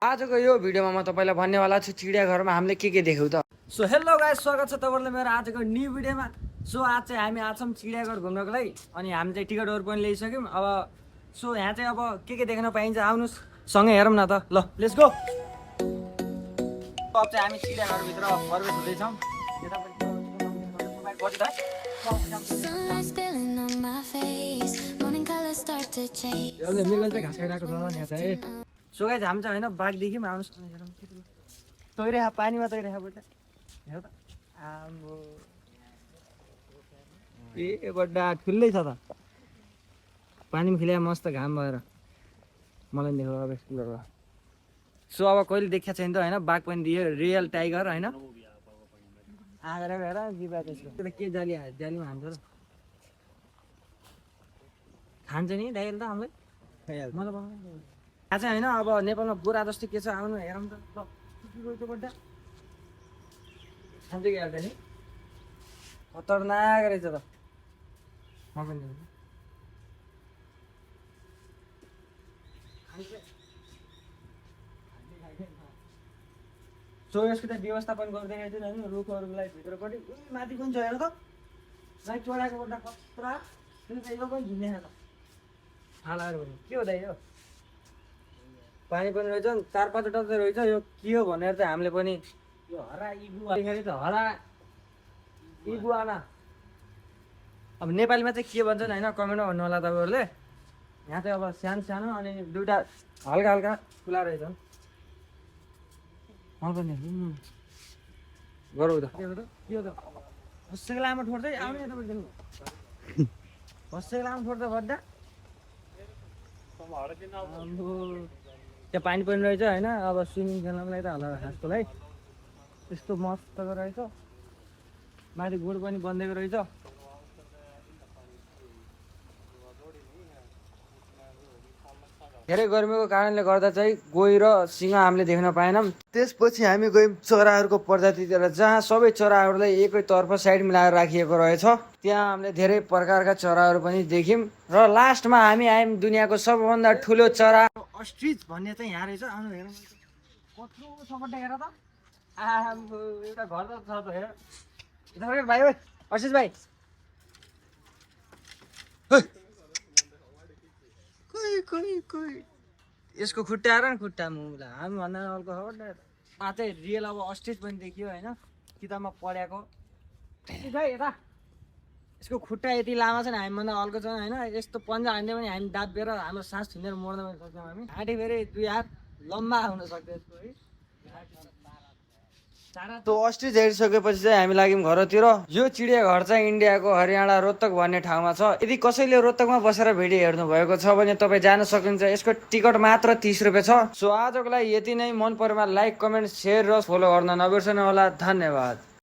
आजको यो भिडियोमा म तपाईँलाई भन्नेवाला छु चिडियाघरमा हामीले के देख्यौँ त। सो हेलो गाइस, स्वागत छ तपाईँलाई मेरो आजको न्यू भिडियोमा। सो आज चाहिँ हामी आछौँ चिडियाघर घुम्नको लागि अनि हामी चाहिँ टिकटहरू पनि ल्याइसक्यौँ। अब सो यहाँ चाहिँ अब के देख्न पाइन्छ आउनुहोस् सँगै हेरौँ न त। ल लेट्स गो। अब चाहिँ हामी चिडियाघरभित्र प्रवेश हुँदैछौँ। घाँस खाइरहेको छ यहाँ चाहिँ। सो गाइस हामी चाहिँ होइन बाघ देख्यौँ, आउनुहोस् तैरेखा पानीमा तैरेखा बड्डा हेर त। आम्बो ए बड्डा ठुलै छ त, पानीमा खेले मस्त घाम भएर मलाई देख्यो अब एक्सप्लोर। सो अब कहिले देखेको छैन त होइन, बाघ पनि दियो रियल टाइगर होइन। आएर हेर जिबा त्यसको के जाली जालीमा हान्छ त, खान्छ नि टाइगर त हामीलाई मलाई थाहा चाहिँ होइन। अब नेपालमा बुढा जस्तो के छ आउनु हेरौँ त। ल बड्डा खान्छ कि हाल्छ नि, खतरनाक रहेछ त। म पनि सो यसको त व्यवस्थापन गर्दै रहेछ होइन रुखहरूलाई भित्रपट्टि। माथि पनि छ हेर त, लाइक चढाएको बड्डा खतरा। यो पनि झुन्ने त हालाहरू पनि के हुँदा यो पानी पनि रहेछ नि, 4-5 वटा रहेछ। यो के हो भनेर चाहिँ हामीले पनि यो हरा इबुवा देखेर त हरा इबुवाना अब नेपालीमा चाहिँ के भन्छन् होइन कमेन्टमा भन्नु होला तपाईँहरूले। यहाँ चाहिँ अब सानो सानो अनि दुइटा हल्का हल्का खुला रहेछन्। पनि गरौँ त के हो त हस्सेको लामो ठोड्दै आउने तपाईँले हस्सेको लामो ठोड्दा बड्डा। त्यहाँ पानी पनि रहेछ होइन। अब स्विमिङ खेल्नको लागि त होला खासको लागि यस्तो मस्तको रहेछ। माथि गुड पनि बनिदिएको रहेछ। धेरै गर्मीको कारणले गर्दा चाहिँ गोही र सिंह हामीले देख्न पाएनौँ। त्यसपछि हामी गयौँ चराहरूको प्रजातितिर, जहाँ सबै चराहरूलाई एकैतर्फ साइड मिलाएर राखिएको रहेछ। त्यहाँ हामीले धेरै प्रकारका चराहरू पनि देख्यौँ र लास्टमा हामी आयौँ दुनियाँको सबभन्दा ठुलो चरा अस्ट्रिच भन्ने चाहिँ यहाँ रहेछ। आउनु हेर कत्रो सपट्टा हेर त। एउटा घर त छ त हेर भाइ हो अस्ट्रिच भाइ। यसको खुट्टा हेर न, खुट्टा मुला हामी भन्दा अर्को हो चाहिँ रियल। अब अस्ट्रिच पनि देखियो होइन किताबमा पढेको। यता यसको खुट्टा यति लामो छ नि हामीभन्दा अल्को छ होइन। यस्तो पन्जा हान्यो भने हामी दाबिएर हाम्रो सास थुनेर मर्न पनि सक्छौँ हामी। घाँटी फेरि 2 हात लम्बा हुनसक्छ यसको है। त्यो अस्ट्रिच हेरिसकेपछि चाहिँ हामी लाग्यौँ घरतिर। यो चिडियाघर चाहिँ इन्डियाको हरियाणा रोहतक भन्ने ठाउँमा छ। यदि कसैले रोहतकमा बसेर भिडियो हेर्नु भएको छ भने तपाईँ जान सकिन्छ। यसको टिकट मात्र 30 रुपियाँ छ। सो आजको लागि यति नै। मन परेमा लाइक कमेन्ट सेयर र फलो गर्न नबिर्सनु होला। धन्यवाद।